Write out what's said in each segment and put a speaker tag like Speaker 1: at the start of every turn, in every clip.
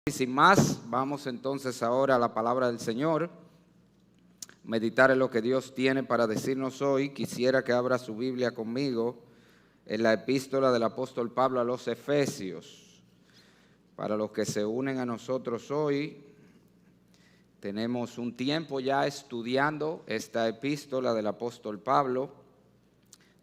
Speaker 1: Y sin más, vamos entonces ahora a la palabra del Señor, meditar en lo que Dios tiene para decirnos hoy. Quisiera que abra su Biblia conmigo en la epístola del apóstol Pablo a los Efesios. Para los que se unen a nosotros hoy, tenemos un tiempo ya estudiando esta epístola del apóstol Pablo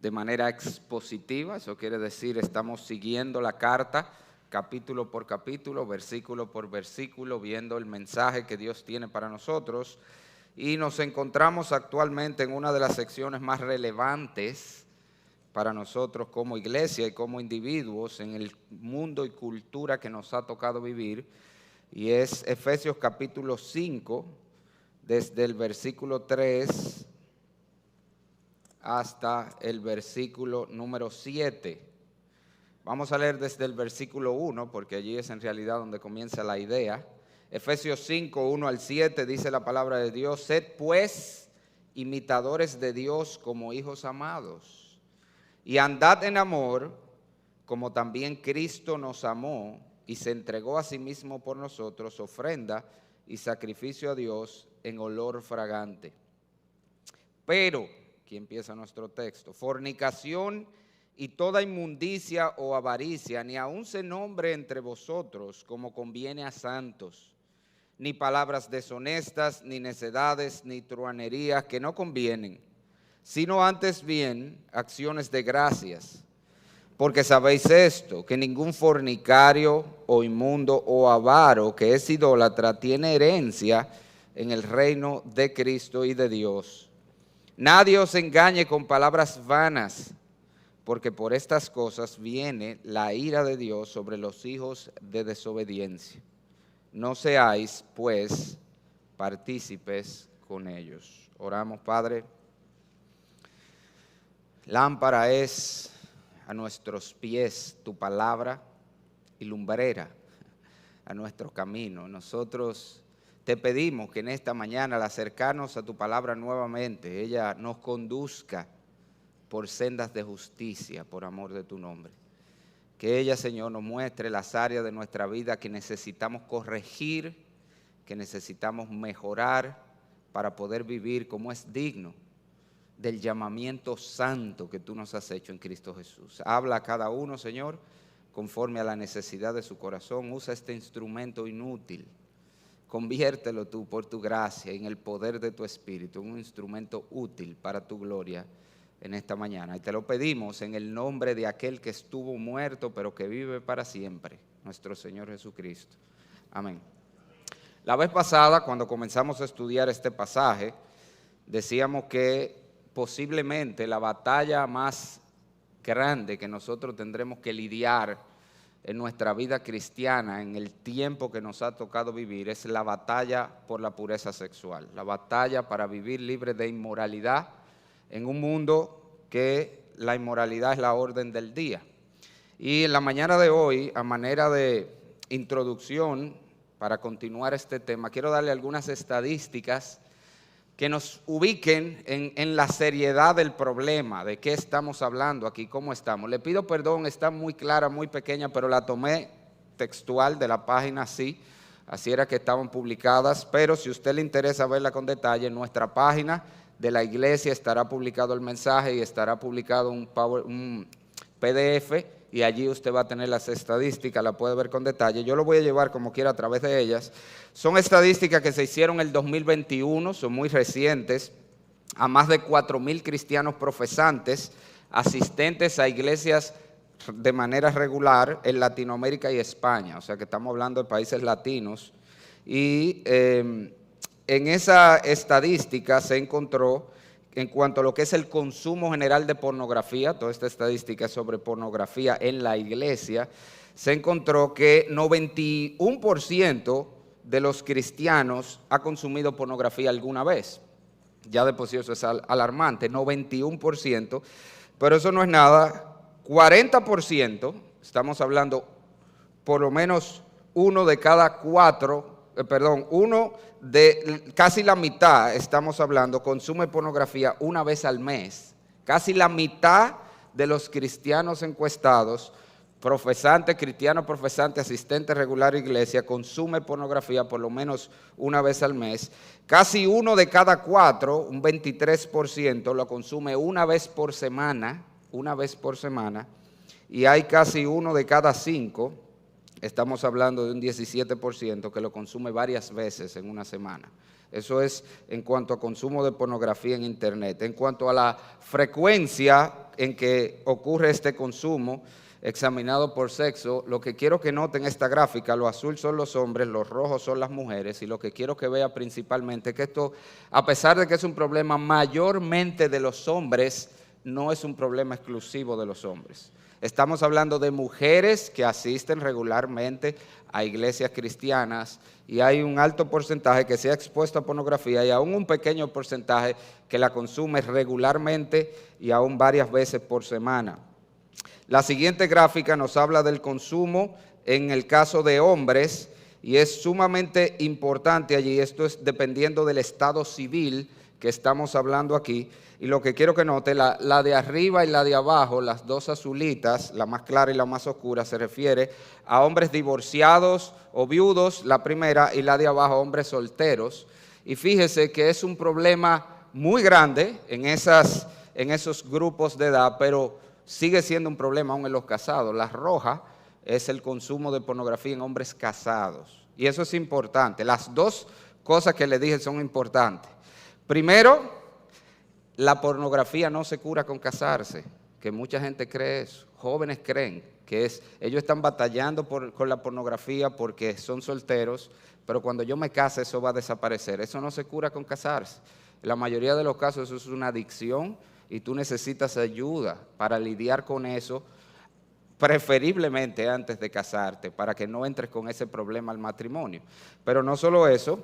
Speaker 1: de manera expositiva. Eso quiere decir, estamos siguiendo la carta capítulo por capítulo, versículo por versículo, viendo el mensaje que Dios tiene para nosotros. Y nos encontramos actualmente en una de las secciones más relevantes para nosotros como iglesia y como individuos en el mundo y cultura que nos ha tocado vivir, y es Efesios capítulo 5, desde el versículo 3 hasta el versículo número 7. Vamos a leer desde el versículo 1, porque allí es en realidad donde comienza la idea. Efesios 5, 1 al 7, dice la palabra de Dios: Sed pues imitadores de Dios como hijos amados, y andad en amor, como también Cristo nos amó y se entregó a sí mismo por nosotros, ofrenda y sacrificio a Dios en olor fragante. Pero, aquí empieza nuestro texto: fornicación y toda inmundicia o avaricia, ni aun se nombre entre vosotros como conviene a santos, ni palabras deshonestas, ni necedades, ni truanerías que no convienen, sino antes bien acciones de gracias. Porque sabéis esto, que ningún fornicario o inmundo o avaro que es idólatra tiene herencia en el reino de Cristo y de Dios. Nadie os engañe con palabras vanas, porque por estas cosas viene la ira de Dios sobre los hijos de desobediencia. No seáis, pues, partícipes con ellos. Oramos. Padre, lámpara es a nuestros pies tu palabra y lumbrera a nuestro camino. Nosotros te pedimos que en esta mañana, al acercarnos a tu palabra nuevamente, ella nos conduzca por sendas de justicia, por amor de tu nombre. Que ella, Señor, nos muestre las áreas de nuestra vida que necesitamos corregir, que necesitamos mejorar para poder vivir como es digno del llamamiento santo que tú nos has hecho en Cristo Jesús. Habla a cada uno, Señor, conforme a la necesidad de su corazón. Usa este instrumento inútil. Conviértelo tú, por tu gracia, en el poder de tu Espíritu, un instrumento útil para tu gloria en esta mañana. Y te lo pedimos en el nombre de aquel que estuvo muerto, pero que vive para siempre, nuestro Señor Jesucristo. Amén. La vez pasada, cuando comenzamos a estudiar este pasaje, decíamos que posiblemente la batalla más grande que nosotros tendremos que lidiar en nuestra vida cristiana, en el tiempo que nos ha tocado vivir, es la batalla por la pureza sexual, la batalla para vivir libre de inmoralidad en un mundo que la inmoralidad es la orden del día. Y en la mañana de hoy, a manera de introducción, para continuar este tema, quiero darle algunas estadísticas que nos ubiquen en la seriedad del problema, de qué estamos hablando aquí, cómo estamos. Le pido perdón, está muy clara, muy pequeña, pero la tomé textual de la página, así era que estaban publicadas, pero si a usted le interesa verla con detalle, en nuestra página de la iglesia estará publicado el mensaje y estará publicado un PDF, y allí usted va a tener las estadísticas, la puede ver con detalle. Yo lo voy a llevar como quiera a través de ellas. Son estadísticas que se hicieron en el 2021, son muy recientes, a más de 4,000 cristianos profesantes, asistentes a iglesias de manera regular en Latinoamérica y España, o sea que estamos hablando de países latinos, y en esa estadística se encontró, en cuanto a lo que es el consumo general de pornografía, toda esta estadística es sobre pornografía en la iglesia, se encontró que 91% de los cristianos ha consumido pornografía alguna vez. Ya de por sí eso es alarmante, 91%, pero eso no es nada. 40%, estamos hablando por lo menos uno de casi la mitad, estamos hablando, consume pornografía una vez al mes. Casi la mitad de los cristianos encuestados profesante, cristiano profesante, asistente regular a iglesia, consume pornografía por lo menos una vez al mes. Casi 1 de cada 4, un 23%, lo consume una vez por semana, y hay casi 1 de cada 5, estamos hablando de un 17%, que lo consume varias veces en una semana. Eso es en cuanto a consumo de pornografía en Internet. En cuanto a la frecuencia en que ocurre este consumo, examinado por sexo, lo que quiero que noten esta gráfica, lo azul son los hombres, los rojos son las mujeres, y lo que quiero que vea principalmente es que esto, a pesar de que es un problema mayormente de los hombres, no es un problema exclusivo de los hombres. Estamos hablando de mujeres que asisten regularmente a iglesias cristianas y hay un alto porcentaje que se ha expuesto a pornografía y aún un pequeño porcentaje que la consume regularmente y aún varias veces por semana. La siguiente gráfica nos habla del consumo en el caso de hombres y es sumamente importante allí, esto es dependiendo del estado civil que estamos hablando aquí. Y lo que quiero que note, la de arriba y la de abajo, las dos azulitas, la más clara y la más oscura, se refiere a hombres divorciados o viudos, la primera, y la de abajo, hombres solteros. Y fíjese que es un problema muy grande en esos grupos de edad, pero sigue siendo un problema aún en los casados. La roja es el consumo de pornografía en hombres casados. Y eso es importante. Las dos cosas que le dije son importantes. Primero, la pornografía no se cura con casarse, que mucha gente cree eso. Jóvenes creen que ellos están batallando con la pornografía porque son solteros, pero cuando yo me case eso va a desaparecer. Eso no se cura con casarse. En la mayoría de los casos eso es una adicción y tú necesitas ayuda para lidiar con eso, preferiblemente antes de casarte, para que no entres con ese problema al matrimonio. Pero no solo eso,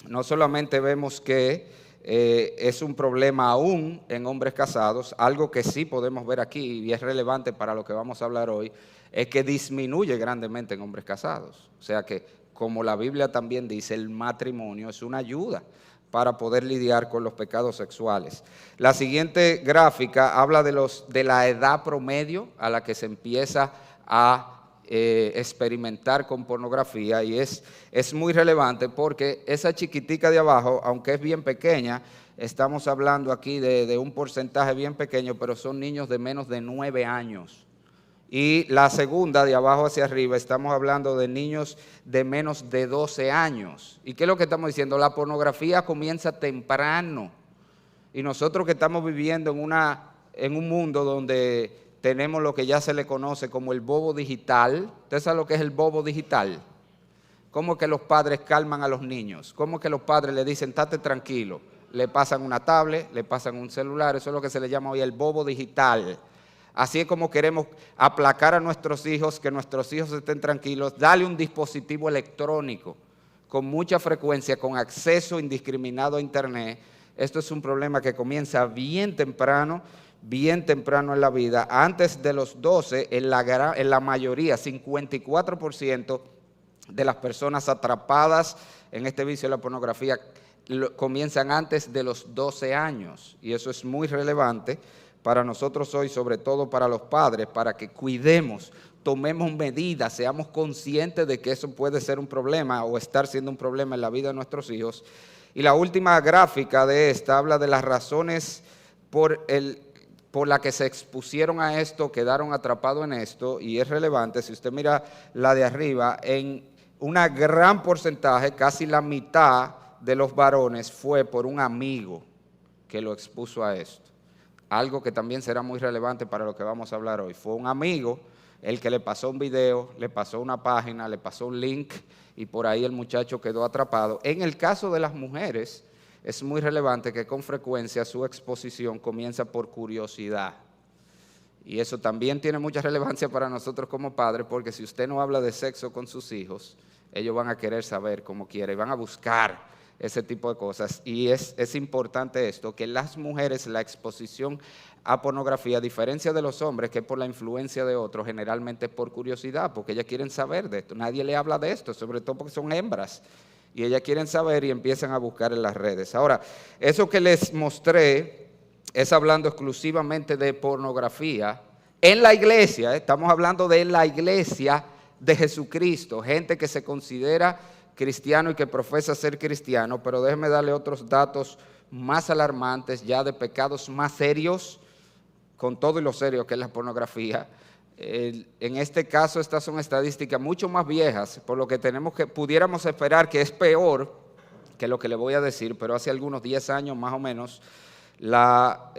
Speaker 1: no solamente vemos que es un problema aún en hombres casados, algo que sí podemos ver aquí y es relevante para lo que vamos a hablar hoy, es que disminuye grandemente en hombres casados. O sea que, como la Biblia también dice, el matrimonio es una ayuda para poder lidiar con los pecados sexuales. La siguiente gráfica habla de la edad promedio a la que se empieza a experimentar con pornografía y es muy relevante porque esa chiquitica de abajo, aunque es bien pequeña, estamos hablando aquí de un porcentaje bien pequeño, pero son niños de menos de 9 años. Y la segunda, de abajo hacia arriba, estamos hablando de niños de menos de 12 años. ¿Y qué es lo que estamos diciendo? La pornografía comienza temprano. Y nosotros que estamos viviendo en un mundo donde tenemos lo que ya se le conoce como el bobo digital. ¿Usted sabe lo que es el bobo digital? ¿Cómo que los padres calman a los niños? ¿Cómo que los padres le dicen, estate tranquilo? Le pasan una tablet, le pasan un celular, eso es lo que se le llama hoy el bobo digital. Así es como queremos aplacar a nuestros hijos, que nuestros hijos estén tranquilos, darle un dispositivo electrónico con mucha frecuencia, con acceso indiscriminado a Internet. Esto es un problema que comienza bien temprano en la vida. Antes de los 12, en la mayoría, 54% de las personas atrapadas en este vicio de la pornografía comienzan antes de los 12 años. Y eso es muy relevante para nosotros hoy, sobre todo para los padres, para que cuidemos, tomemos medidas, seamos conscientes de que eso puede ser un problema o estar siendo un problema en la vida de nuestros hijos. Y la última gráfica de esta habla de las razones por la que se expusieron a esto, quedaron atrapados en esto, y es relevante. Si usted mira la de arriba, en una gran porcentaje, casi la mitad de los varones fue por un amigo que lo expuso a esto. Algo que también será muy relevante para lo que vamos a hablar hoy. Fue un amigo el que le pasó un video, le pasó una página, le pasó un link, y por ahí el muchacho quedó atrapado. En el caso de las mujeres, es muy relevante que con frecuencia su exposición comienza por curiosidad. Y eso también tiene mucha relevancia para nosotros como padres, porque si usted no habla de sexo con sus hijos, ellos van a querer saber como quiera y van a buscar ese tipo de cosas. Y es importante esto, que las mujeres, la exposición a pornografía, a diferencia de los hombres, que es por la influencia de otros, generalmente es por curiosidad, porque ellas quieren saber de esto. Nadie le habla de esto, sobre todo porque son hembras. Y ellas quieren saber y empiezan a buscar en las redes. Ahora, eso que les mostré es hablando exclusivamente de pornografía en la iglesia, estamos hablando de la iglesia de Jesucristo, gente que se considera cristiano y que profesa ser cristiano, pero déjeme darle otros datos más alarmantes, ya de pecados más serios, con todo y lo serio que es la pornografía. En este caso, estas son estadísticas mucho más viejas, por lo que pudiéramos esperar que es peor que lo que le voy a decir, pero hace algunos 10 años más o menos, la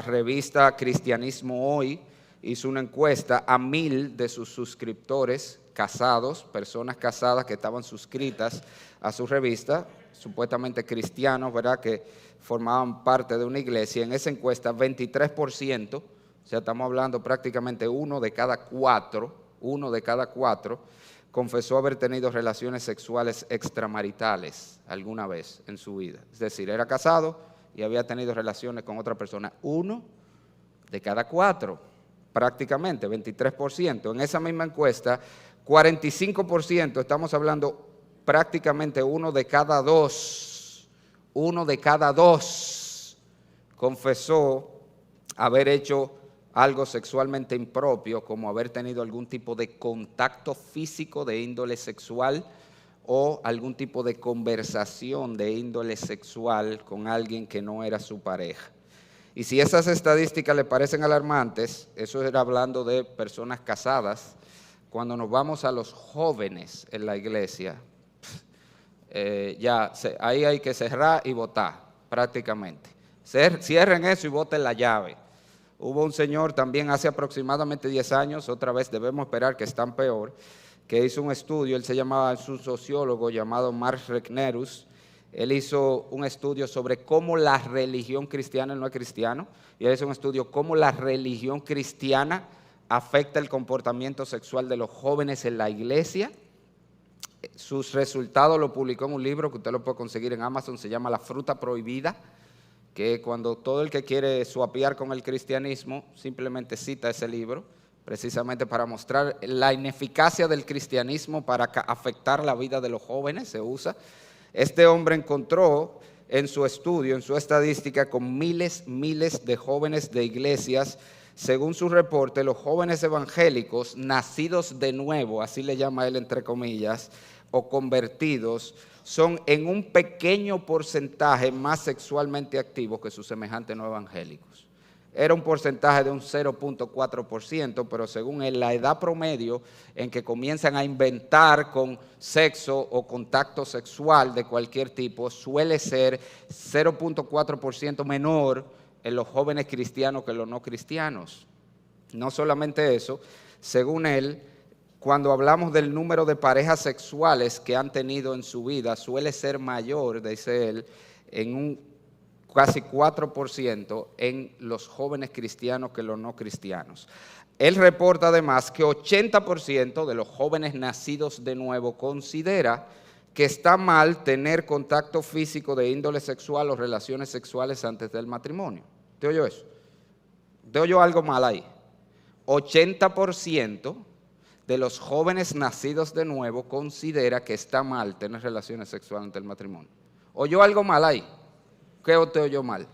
Speaker 1: revista Cristianismo Hoy hizo una encuesta a 1,000 de sus suscriptores casados, personas casadas que estaban suscritas a su revista, supuestamente cristianos, ¿verdad?, que formaban parte de una iglesia. En esa encuesta, 23%, o sea, estamos hablando prácticamente uno de cada cuatro, confesó haber tenido relaciones sexuales extramaritales alguna vez en su vida. Es decir, era casado y había tenido relaciones con otra persona. Uno de cada cuatro, prácticamente, 23%. En esa misma encuesta, 45%, estamos hablando prácticamente uno de cada dos, confesó haber hecho algo sexualmente impropio, como haber tenido algún tipo de contacto físico de índole sexual o algún tipo de conversación de índole sexual con alguien que no era su pareja. Y si esas estadísticas le parecen alarmantes, eso era hablando de personas casadas. Cuando nos vamos a los jóvenes en la iglesia, ahí hay que cerrar y votar prácticamente. Cierren eso y voten la llave. Hubo un señor también hace aproximadamente 10 años, otra vez debemos esperar que están peor, que hizo un estudio. Es un sociólogo llamado Mark Regnerus. Él hizo un estudio sobre cómo la religión cristiana, él no es cristiano, y él hizo un estudio cómo la religión cristiana afecta el comportamiento sexual de los jóvenes en la iglesia. Sus resultados lo publicó en un libro que usted lo puede conseguir en Amazon, se llama La fruta prohibida, que cuando todo el que quiere suapiar con el cristianismo simplemente cita ese libro, precisamente para mostrar la ineficacia del cristianismo para afectar la vida de los jóvenes, se usa. Este hombre encontró en su estudio, en su estadística, con miles de jóvenes de iglesias. Según su reporte, los jóvenes evangélicos nacidos de nuevo, así le llama él entre comillas, o convertidos, son en un pequeño porcentaje más sexualmente activos que sus semejantes no evangélicos. Era un porcentaje de un 0.4%, pero según él, la edad promedio en que comienzan a inventar con sexo o contacto sexual de cualquier tipo suele ser 0.4% menor en los jóvenes cristianos que los no cristianos. No solamente eso, según él, cuando hablamos del número de parejas sexuales que han tenido en su vida, suele ser mayor, dice él, en un casi 4% en los jóvenes cristianos que los no cristianos. Él reporta además que 80% de los jóvenes nacidos de nuevo considera que está mal tener contacto físico de índole sexual o relaciones sexuales antes del matrimonio. ¿Te oyó eso? ¿Te oyó algo mal ahí? 80% de los jóvenes nacidos de nuevo considera que está mal tener relaciones sexuales antes del matrimonio. ¿Oyó algo mal ahí? ¿Qué te oyó mal?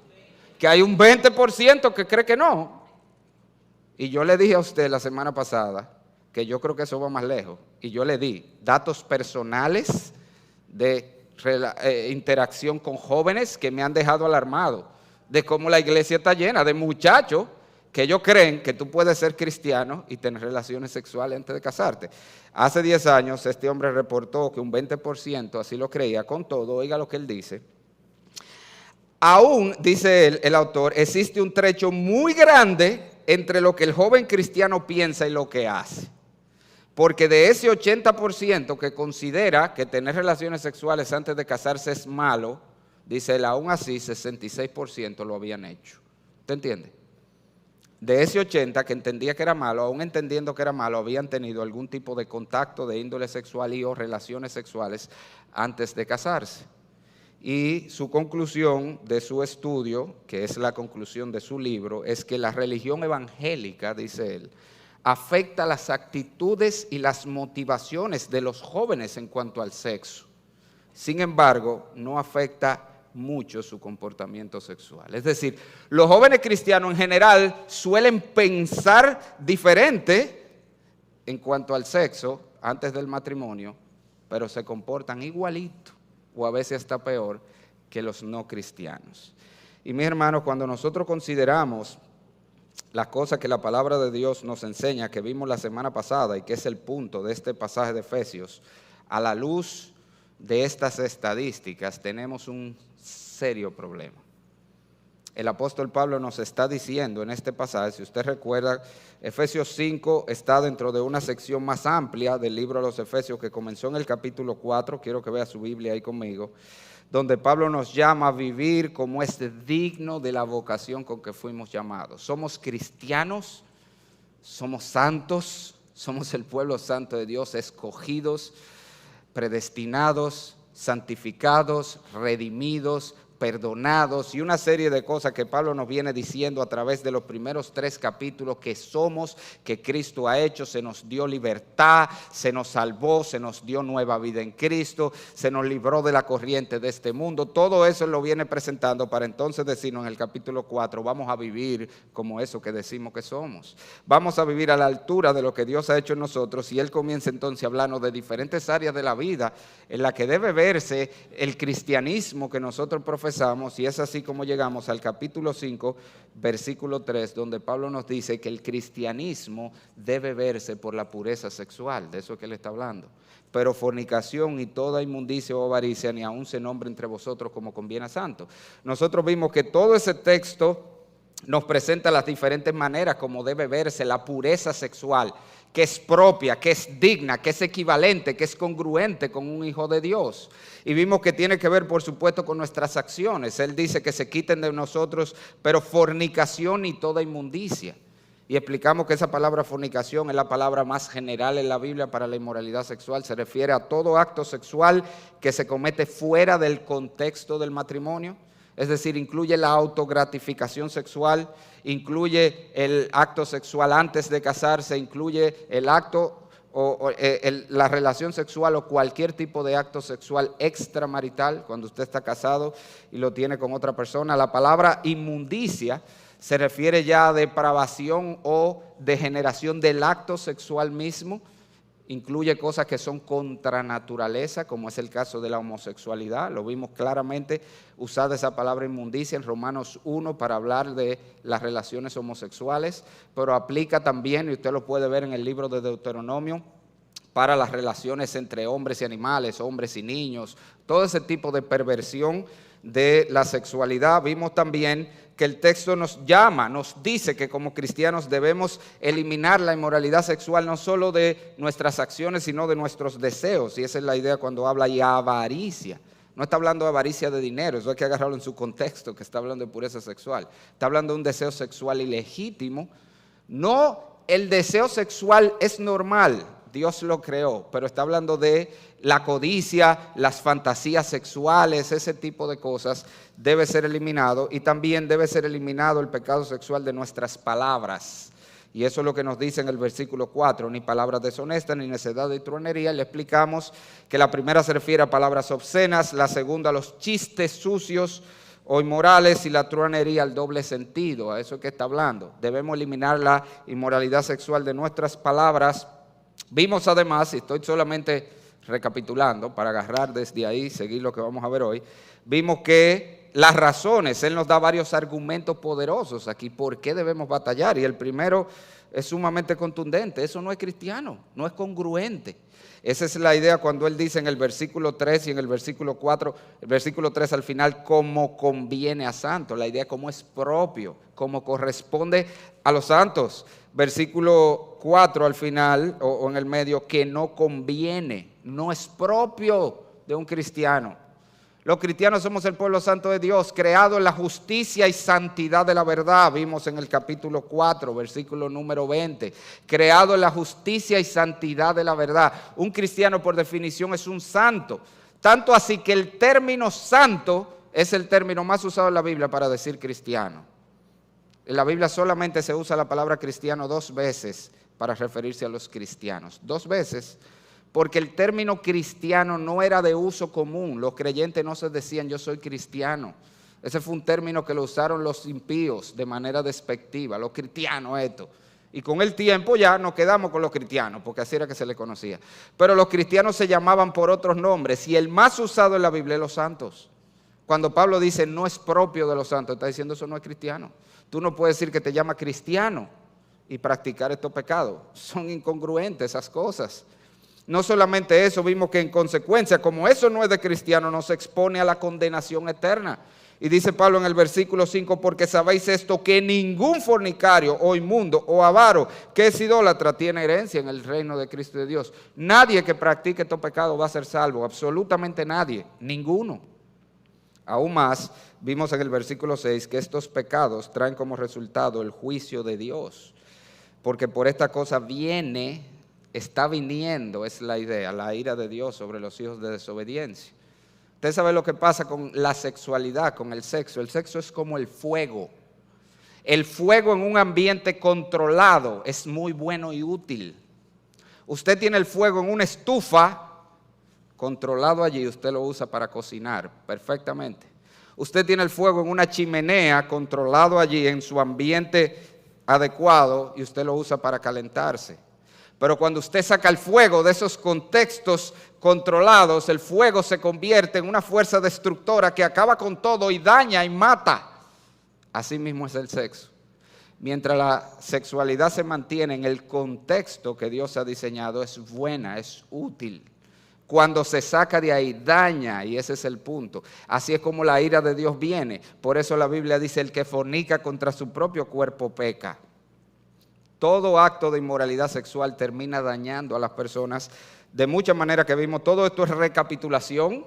Speaker 1: Que hay un 20% que cree que no. Y yo le dije a usted la semana pasada que yo creo que eso va más lejos. Y yo le di datos personales de interacción con jóvenes que me han dejado alarmado de cómo la iglesia está llena de muchachos que ellos creen que tú puedes ser cristiano y tener relaciones sexuales antes de casarte. Hace 10 años este hombre reportó que un 20% así lo creía. Con todo, oiga lo que él dice. Aún, dice él, el autor, existe un trecho muy grande entre lo que el joven cristiano piensa y lo que hace. Porque de ese 80% que considera que tener relaciones sexuales antes de casarse es malo, dice él, aún así 66% lo habían hecho. ¿Usted entiende? De ese 80% que entendía que era malo, aún entendiendo que era malo, habían tenido algún tipo de contacto de índole sexual y o relaciones sexuales antes de casarse. Y su conclusión de su estudio, que es la conclusión de su libro, es que la religión evangélica, dice él, afecta las actitudes y las motivaciones de los jóvenes en cuanto al sexo. Sin embargo, no afecta mucho su comportamiento sexual. Es decir, los jóvenes cristianos en general suelen pensar diferente en cuanto al sexo antes del matrimonio, pero se comportan igualito o a veces hasta peor que los no cristianos. Y mis hermanos, cuando nosotros consideramos las cosas que la palabra de Dios nos enseña, que vimos la semana pasada y que es el punto de este pasaje de Efesios, a la luz de estas estadísticas tenemos un serio problema. El apóstol Pablo nos está diciendo en este pasaje, si usted recuerda, Efesios 5 está dentro de una sección más amplia del libro de los Efesios que comenzó en el capítulo 4, quiero que vea su Biblia ahí conmigo, donde Pablo nos llama a vivir como es digno de la vocación con que fuimos llamados. Somos cristianos, somos santos, somos el pueblo santo de Dios, escogidos, predestinados, santificados, redimidos, perdonados y una serie de cosas que Pablo nos viene diciendo a través de los primeros 3 capítulos que somos, que Cristo ha hecho, se nos dio libertad, se nos salvó, se nos dio nueva vida en Cristo, se nos libró de la corriente de este mundo. Todo eso lo viene presentando para entonces decirnos en el capítulo 4, vamos a vivir como eso que decimos que somos. Vamos a vivir a la altura de lo que Dios ha hecho en nosotros y él comienza entonces a hablarnos de diferentes áreas de la vida en la que debe verse el cristianismo que nosotros profesamos. Y es así como llegamos al capítulo 5, versículo 3, donde Pablo nos dice que el cristianismo debe verse por la pureza sexual, de eso es que él está hablando. Pero fornicación y toda inmundicia o avaricia ni aun se nombre entre vosotros como conviene a santos. Nosotros vimos que todo ese texto nos presenta las diferentes maneras como debe verse la pureza sexual, que es propia, que es digna, que es equivalente, que es congruente con un hijo de Dios. Y vimos que tiene que ver, por supuesto, con nuestras acciones. Él dice que se quiten de nosotros, pero fornicación y toda inmundicia. Y explicamos que esa palabra fornicación es la palabra más general en la Biblia para la inmoralidad sexual. Se refiere a todo acto sexual que se comete fuera del contexto del matrimonio. Es decir, incluye la autogratificación sexual, incluye el acto sexual antes de casarse, incluye el acto la relación sexual o cualquier tipo de acto sexual extramarital cuando usted está casado y lo tiene con otra persona. La palabra inmundicia se refiere ya a depravación o degeneración del acto sexual mismo. Incluye cosas que son contra naturaleza, como es el caso de la homosexualidad. Lo vimos claramente usada esa palabra inmundicia en Romanos 1 para hablar de las relaciones homosexuales, pero aplica también, y usted lo puede ver en el libro de Deuteronomio, para las relaciones entre hombres y animales, hombres y niños, todo ese tipo de perversión de la sexualidad. Vimos también que el texto nos llama, nos dice que como cristianos debemos eliminar la inmoralidad sexual no solo de nuestras acciones, sino de nuestros deseos. Y esa es la idea cuando habla de avaricia. No está hablando de avaricia de dinero, eso hay que agarrarlo en su contexto, que está hablando de pureza sexual. Está hablando de un deseo sexual ilegítimo. No, el deseo sexual es normal, Dios lo creó, pero está hablando de la codicia, las fantasías sexuales, ese tipo de cosas debe ser eliminado, y también debe ser eliminado el pecado sexual de nuestras palabras. Y eso es lo que nos dice en el versículo 4, ni palabras deshonestas, ni necedad de truanería. Le explicamos que la primera se refiere a palabras obscenas, la segunda a los chistes sucios o inmorales, y la truanería al doble sentido. A eso es que está hablando. Debemos eliminar la inmoralidad sexual de nuestras palabras. Vimos además, y estoy solamente recapitulando para agarrar desde ahí, seguir lo que vamos a ver hoy, vimos que las razones, él nos da varios argumentos poderosos aquí, por qué debemos batallar, y el primero es sumamente contundente: eso no es cristiano, no es congruente. Esa es la idea cuando él dice en el versículo 3 y en el versículo 4, el versículo 3 al final, como conviene a santos, la idea como es propio, como corresponde a los santos. Versículo 4 al final, o en el medio, que no conviene, no es propio de un cristiano. Los cristianos somos el pueblo santo de Dios, creado en la justicia y santidad de la verdad. Vimos en el capítulo 4, versículo número 20. Creado en la justicia y santidad de la verdad. Un cristiano por definición es un santo. Tanto así que el término santo es el término más usado en la Biblia para decir cristiano. En la Biblia solamente se usa la palabra cristiano 2 veces para referirse a los cristianos. 2 veces. porque el término cristiano no era de uso común. Los creyentes no se decían yo soy cristiano. Ese fue un término que lo usaron los impíos de manera despectiva, los cristianos esto. Y con el tiempo ya nos quedamos con los cristianos, porque así era que se les conocía. Pero los cristianos se llamaban por otros nombres, y el más usado en la Biblia es los santos. Cuando Pablo dice no es propio de los santos, está diciendo eso no es cristiano. Tú no puedes decir que te llamas cristiano y practicar estos pecados. Son incongruentes esas cosas. No solamente eso, vimos que en consecuencia, como eso no es de cristiano, nos expone a la condenación eterna. Y dice Pablo en el versículo 5, porque sabéis esto, que ningún fornicario o inmundo o avaro que es idólatra tiene herencia en el reino de Cristo y de Dios. Nadie que practique estos pecados va a ser salvo, absolutamente nadie, ninguno. Aún más, vimos en el versículo 6 que estos pecados traen como resultado el juicio de Dios, porque por esta cosa está viniendo, es la idea, la ira de Dios sobre los hijos de desobediencia. Usted sabe lo que pasa con la sexualidad, con el sexo. El sexo es como el fuego. El fuego en un ambiente controlado es muy bueno y útil. Usted tiene el fuego en una estufa, controlado allí, usted lo usa para cocinar perfectamente. Usted tiene el fuego en una chimenea, controlado allí en su ambiente adecuado, y usted lo usa para calentarse. Pero cuando usted saca el fuego de esos contextos controlados, el fuego se convierte en una fuerza destructora que acaba con todo y daña y mata. Así mismo es el sexo. Mientras la sexualidad se mantiene en el contexto que Dios ha diseñado, es buena, es útil. Cuando se saca de ahí, daña, y ese es el punto. Así es como la ira de Dios viene. Por eso la Biblia dice, el que fornica contra su propio cuerpo peca. Todo acto de inmoralidad sexual termina dañando a las personas de muchas maneras que vimos. Todo esto es recapitulación.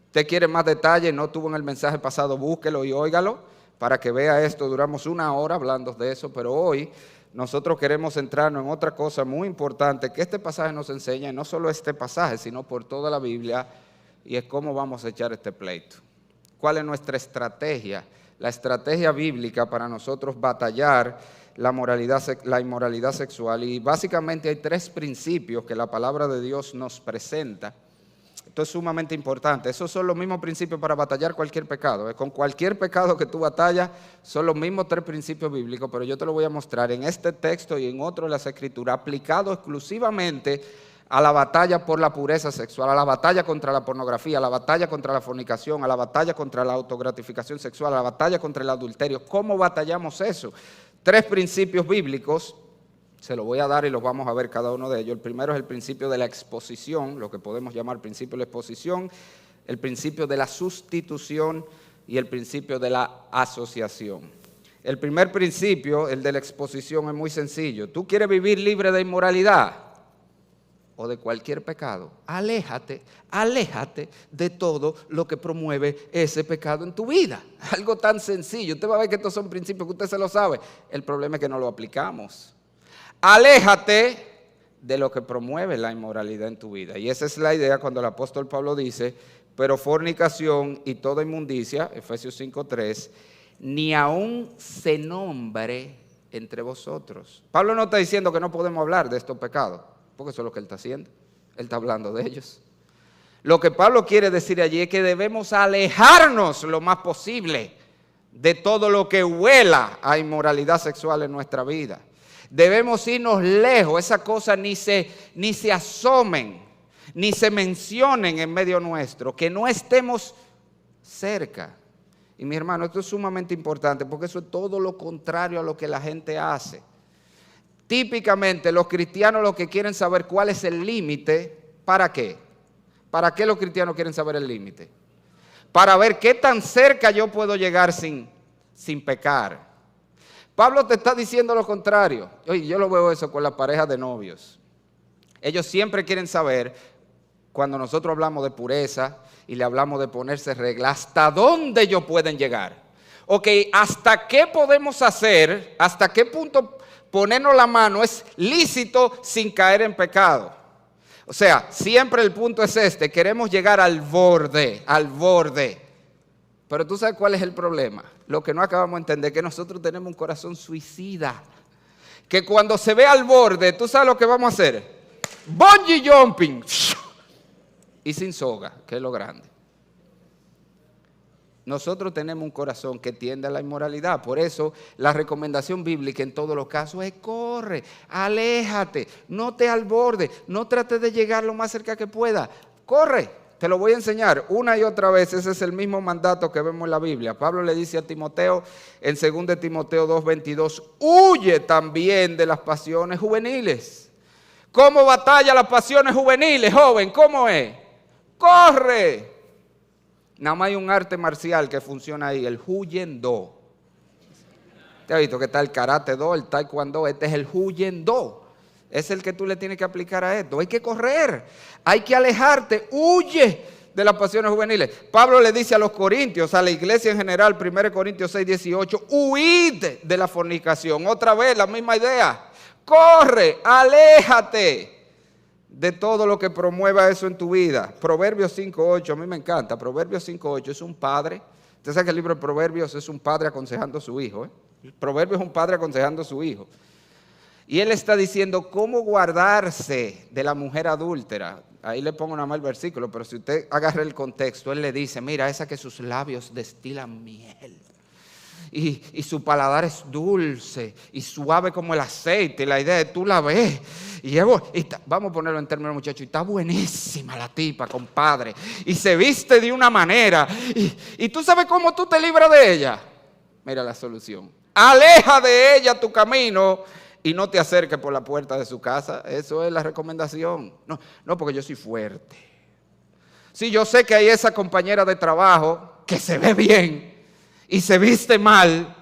Speaker 1: Usted quiere más detalles, no tuvo en el mensaje pasado, búsquelo y óigalo para que vea esto. Duramos 1 hora hablando de eso, pero hoy nosotros queremos centrarnos en otra cosa muy importante que este pasaje nos enseña, y no solo este pasaje, sino por toda la Biblia, y es cómo vamos a echar este pleito. ¿Cuál es nuestra estrategia? La estrategia bíblica para nosotros batallar la inmoralidad sexual. Y básicamente hay 3 principios que la palabra de Dios nos presenta. Esto es sumamente importante. Esos son los mismos principios para batallar cualquier pecado. Con cualquier pecado que tú batallas, son los mismos 3 principios bíblicos, pero yo te lo voy a mostrar en este texto y en otro de las Escrituras, aplicado exclusivamente a la batalla por la pureza sexual, a la batalla contra la pornografía, a la batalla contra la fornicación, a la batalla contra la autogratificación sexual, a la batalla contra el adulterio. ¿Cómo batallamos eso? 3 principios bíblicos, se los voy a dar y los vamos a ver cada uno de ellos. El primero es el principio de la exposición, lo que podemos llamar principio de la exposición, el principio de la sustitución y el principio de la asociación. El primer principio, el de la exposición, es muy sencillo. ¿Tú quieres vivir libre de inmoralidad o de cualquier pecado? Aléjate de todo lo que promueve ese pecado en tu vida. Algo tan sencillo. Usted va a ver que estos son principios que usted se lo sabe. El problema es que no lo aplicamos. Aléjate de lo que promueve la inmoralidad en tu vida. Y esa es la idea cuando el apóstol Pablo dice, pero fornicación y toda inmundicia, Efesios 5:3, ni aún se nombre entre vosotros. Pablo no está diciendo que no podemos hablar de estos pecados, porque eso es lo que él está haciendo. Él está hablando de ellos. Lo que Pablo quiere decir allí es que debemos alejarnos lo más posible de todo lo que huela a inmoralidad sexual en nuestra vida. Debemos irnos lejos, esas cosas ni se asomen, ni se mencionen en medio nuestro, que no estemos cerca. Y mi hermano, esto es sumamente importante porque eso es todo lo contrario a lo que la gente hace. Típicamente los cristianos lo que quieren saber cuál es el límite, ¿para qué? ¿Para qué los cristianos quieren saber el límite? Para ver qué tan cerca yo puedo llegar sin pecar. Pablo te está diciendo lo contrario. Oye, yo lo veo eso con las parejas de novios. Ellos siempre quieren saber, cuando nosotros hablamos de pureza y le hablamos de ponerse reglas, ¿hasta dónde ellos pueden llegar? Ok, ¿hasta qué podemos hacer? ¿Hasta qué punto ponernos la mano es lícito sin caer en pecado? O sea, siempre el punto es este, queremos llegar al borde. Pero tú sabes cuál es el problema. Lo que no acabamos de entender es que nosotros tenemos un corazón suicida. Que cuando se ve al borde, ¿tú sabes lo que vamos a hacer? bungee jumping, y sin soga, que es lo grande. Nosotros tenemos un corazón que tiende a la inmoralidad. Por eso la recomendación bíblica en todos los casos es corre, aléjate, no te albordes, no trates de llegar lo más cerca que pueda. Corre, te lo voy a enseñar una y otra vez. Ese es el mismo mandato que vemos en la Biblia. Pablo le dice a Timoteo en 2 Timoteo 2:22, huye también de las pasiones juveniles. ¿Cómo batalla las pasiones juveniles, joven? ¿Cómo es? Corre. Nada más hay un arte marcial que funciona ahí, el Huyendo. ¿Te has visto que está el Karate Do, el Taekwondo? Este es el Huyendo. Es el que tú le tienes que aplicar a esto. Hay que correr, hay que alejarte, huye de las pasiones juveniles. Pablo le dice a los corintios, a la iglesia en general, 1 Corintios 6:18, huid de la fornicación. Otra vez, la misma idea. Corre, aléjate de todo lo que promueva eso en tu vida. Proverbios 5:8, a mí me encanta. Proverbios 5:8 es un padre. Usted sabe que el libro de Proverbios es un padre aconsejando a su hijo. Proverbios es un padre aconsejando a su hijo. Y él está diciendo cómo guardarse de la mujer adúltera. Ahí le pongo nada más el versículo, pero si usted agarra el contexto, él le dice, mira, esa que sus labios destilan miel. Y su paladar es dulce y suave como el aceite. Y la idea es, tú la ves. Vamos a ponerlo en términos, muchachos. Y está buenísima la tipa, compadre. Y se viste de una manera. Y tú sabes cómo tú te libras de ella. Mira la solución. Aleja de ella tu camino y no te acerques por la puerta de su casa. Eso es la recomendación. No, porque yo soy fuerte. Sí, yo sé que hay esa compañera de trabajo que se ve bien y se viste mal,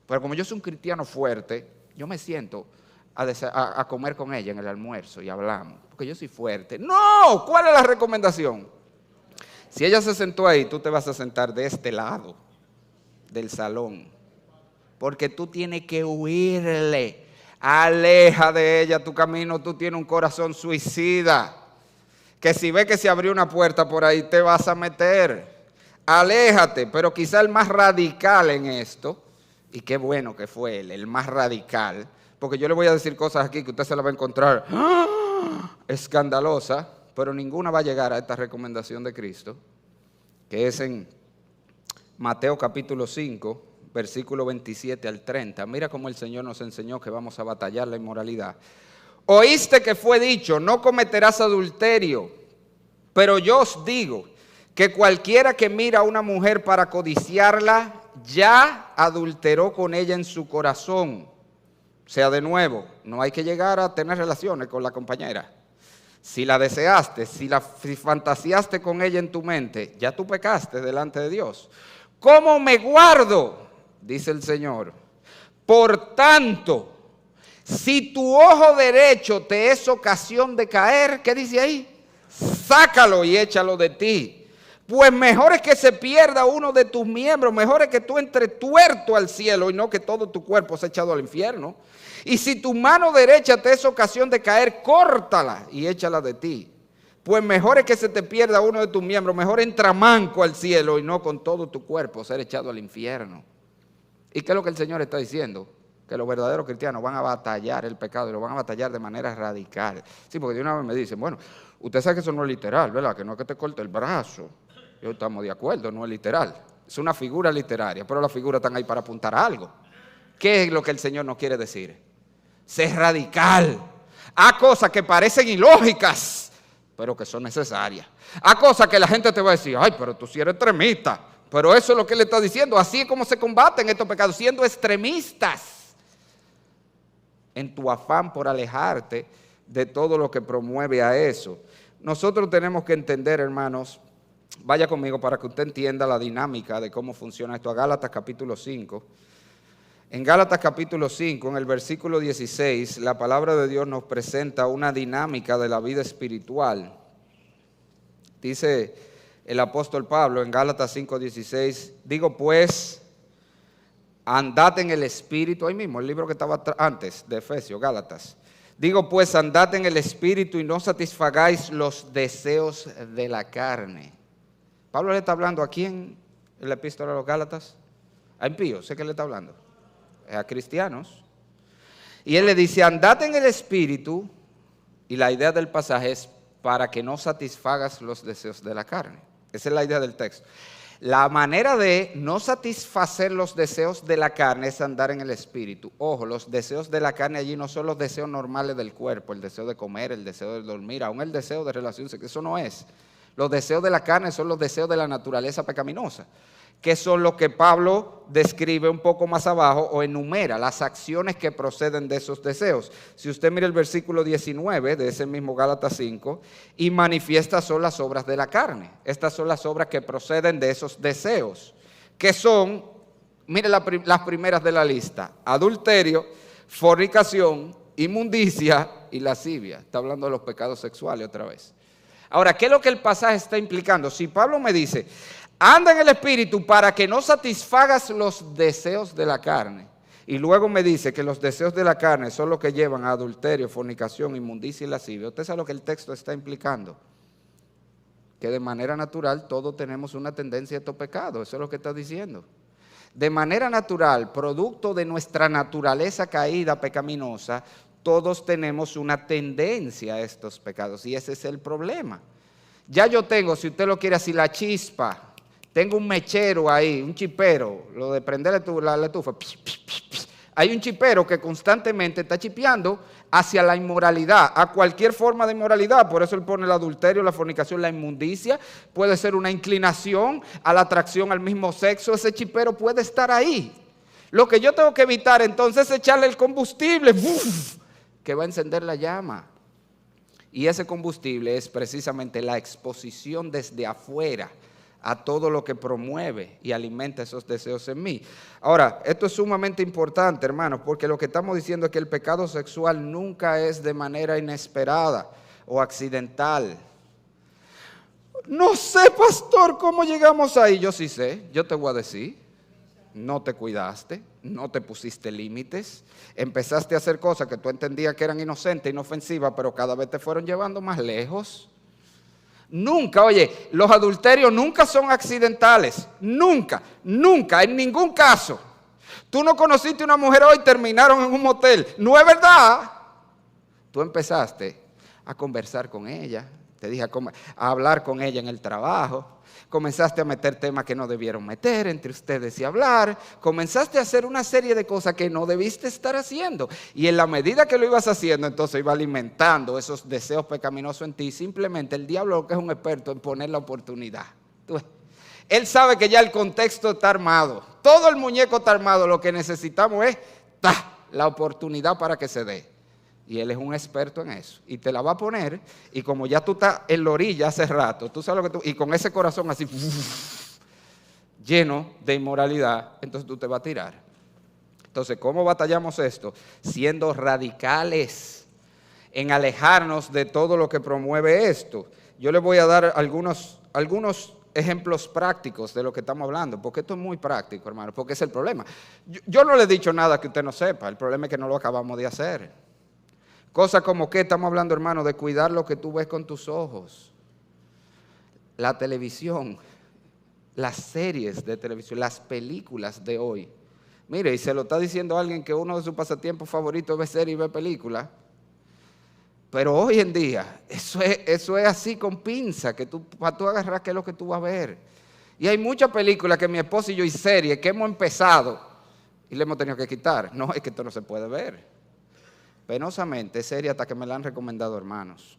Speaker 1: pero como yo soy un cristiano fuerte, yo me siento a comer con ella en el almuerzo y hablamos, porque yo soy fuerte. No, ¿cuál es la recomendación? Si ella se sentó ahí, tú te vas a sentar de este lado del salón, porque tú tienes que huirle. Aleja de ella tu camino. Tú tienes un corazón suicida, que si ves que se abrió una puerta por ahí, te vas a meter. Aléjate, pero quizá el más radical en esto, y qué bueno que fue él, el más radical, porque yo le voy a decir cosas aquí que usted se las va a encontrar escandalosa, pero ninguna va a llegar a esta recomendación de Cristo, que es en Mateo capítulo 5, versículo 27 al 30. Mira cómo el Señor nos enseñó que vamos a batallar la inmoralidad. Oíste que fue dicho, no cometerás adulterio, pero yo os digo que cualquiera que mira a una mujer para codiciarla, ya adulteró con ella en su corazón. O sea, de nuevo, no hay que llegar a tener relaciones con la compañera. Si la deseaste, si fantaseaste con ella en tu mente, ya tú pecaste delante de Dios. ¿Cómo me guardo? Dice el Señor. Por tanto, si tu ojo derecho te es ocasión de caer, ¿qué dice ahí? Sácalo y échalo de ti. Pues mejor es que se pierda uno de tus miembros, mejor es que tú entres tuerto al cielo y no que todo tu cuerpo sea echado al infierno. Y si tu mano derecha te es ocasión de caer, córtala y échala de ti. Pues mejor es que se te pierda uno de tus miembros, mejor entra manco al cielo y no con todo tu cuerpo ser echado al infierno. ¿Y qué es lo que el Señor está diciendo? Que los verdaderos cristianos van a batallar el pecado y lo van a batallar de manera radical. Sí, porque de una vez me dicen, bueno, usted sabe que eso no es literal, ¿verdad? Que no es que te corte el brazo. Yo estamos de acuerdo, no es literal. Es una figura literaria, pero las figuras están ahí para apuntar a algo. ¿Qué es lo que el Señor nos quiere decir? Ser radical. Haz cosas que parecen ilógicas, pero que son necesarias. Haz cosas que la gente te va a decir, ay, pero tú sí eres extremista. Pero eso es lo que él está diciendo. Así es como se combaten estos pecados, siendo extremistas en tu afán por alejarte de todo lo que promueve a eso. Nosotros tenemos que entender, hermanos, vaya conmigo para que usted entienda la dinámica de cómo funciona esto. A Gálatas capítulo 5. En Gálatas capítulo 5, en el versículo 16, la palabra de Dios nos presenta una dinámica de la vida espiritual. Dice el apóstol Pablo en Gálatas 5:16, digo pues, andad en el Espíritu, ahí mismo, el libro que estaba antes de Efesios, Gálatas. Digo pues, andad en el Espíritu y no satisfagáis los deseos de la carne. Pablo le está hablando aquí en la epístola a los Gálatas, a impíos, sé que le está hablando, a cristianos. Y él le dice, andad en el Espíritu Y la idea del pasaje es para que no satisfagas los deseos de la carne. Esa es la idea del texto. La manera de no satisfacer los deseos de la carne es andar en el espíritu. Ojo, los deseos de la carne allí no son los deseos normales del cuerpo, el deseo de comer, el deseo de dormir, aún el deseo de relación sexual, eso no es. Los deseos de la carne son los deseos de la naturaleza pecaminosa, que son lo que Pablo describe un poco más abajo o enumera, las acciones que proceden de esos deseos. Si usted mira el versículo 19 de ese mismo Gálatas 5, y manifiestas son las obras de la carne. Estas son las obras que proceden de esos deseos, que son, mire las primeras de la lista: adulterio, fornicación, inmundicia y lascivia. Está hablando de los pecados sexuales otra vez. Ahora, ¿qué es lo que el pasaje está implicando? Si Pablo me dice, anda en el espíritu para que no satisfagas los deseos de la carne, y luego me dice que los deseos de la carne son los que llevan a adulterio, fornicación, inmundicia y lascivia, usted sabe lo que el texto está implicando, que de manera natural todos tenemos una tendencia a estos pecados. Eso es lo que está diciendo. De manera natural, producto de nuestra naturaleza caída pecaminosa, todos tenemos una tendencia a estos pecados, y ese es el problema. Ya yo tengo, si usted lo quiere así, la chispa, tengo un mechero ahí, un chipero, lo de prender la estufa. Hay un chipero que constantemente está chipeando hacia la inmoralidad, a cualquier forma de inmoralidad. Por eso él pone el adulterio, la fornicación, la inmundicia. Puede ser una inclinación a la atracción al mismo sexo. Ese chipero puede estar ahí. Lo que yo tengo que evitar entonces es echarle el combustible que va a encender la llama. Y ese combustible es precisamente la exposición desde afuera a todo lo que promueve y alimenta esos deseos en mí. Ahora, esto es sumamente importante, hermanos, porque lo que estamos diciendo es que el pecado sexual nunca es de manera inesperada o accidental. No sé, pastor, cómo llegamos ahí. Yo sí sé, yo te voy a decir. No te cuidaste, no te pusiste límites, empezaste a hacer cosas que tú entendías que eran inocentes, inofensivas, pero cada vez te fueron llevando más lejos. Nunca, oye, los adulterios nunca son accidentales, nunca, nunca, en ningún caso. Tú no conociste una mujer hoy y terminaron en un motel, no es verdad. Tú empezaste a conversar con ella, te dije a hablar con ella en el trabajo. Comenzaste a meter temas que no debieron meter entre ustedes y hablar. Comenzaste a hacer una serie de cosas que no debiste estar haciendo. Y en la medida que lo ibas haciendo, entonces iba alimentando esos deseos pecaminosos en ti. Simplemente el diablo, que es un experto en poner la oportunidad. Él sabe que ya el contexto está armado. Todo el muñeco está armado. Lo que necesitamos es la oportunidad para que se dé. Y él es un experto en eso. Y te la va a poner. Y como ya tú estás en la orilla hace rato, tú sabes lo que y con ese corazón así, lleno de inmoralidad, entonces tú te vas a tirar. Entonces, ¿cómo batallamos esto? Siendo radicales en alejarnos de todo lo que promueve esto. Yo les voy a dar algunos ejemplos prácticos de lo que estamos hablando, porque esto es muy práctico, hermano, porque es el problema. Yo no le he dicho nada que usted no sepa, el problema es que no lo acabamos de hacer. Cosas como que estamos hablando, hermano, de cuidar lo que tú ves con tus ojos. La televisión, las series de televisión, las películas de hoy. Mire, y se lo está diciendo alguien que uno de sus pasatiempos favoritos es ver series y ver películas. Pero hoy en día, eso es así con pinza, que para tú agarrar qué es lo que tú vas a ver. Y hay muchas películas que mi esposo y yo y series que hemos empezado y le hemos tenido que quitar. No, es que esto no se puede ver. Penosamente, serie hasta que me la han recomendado, hermanos.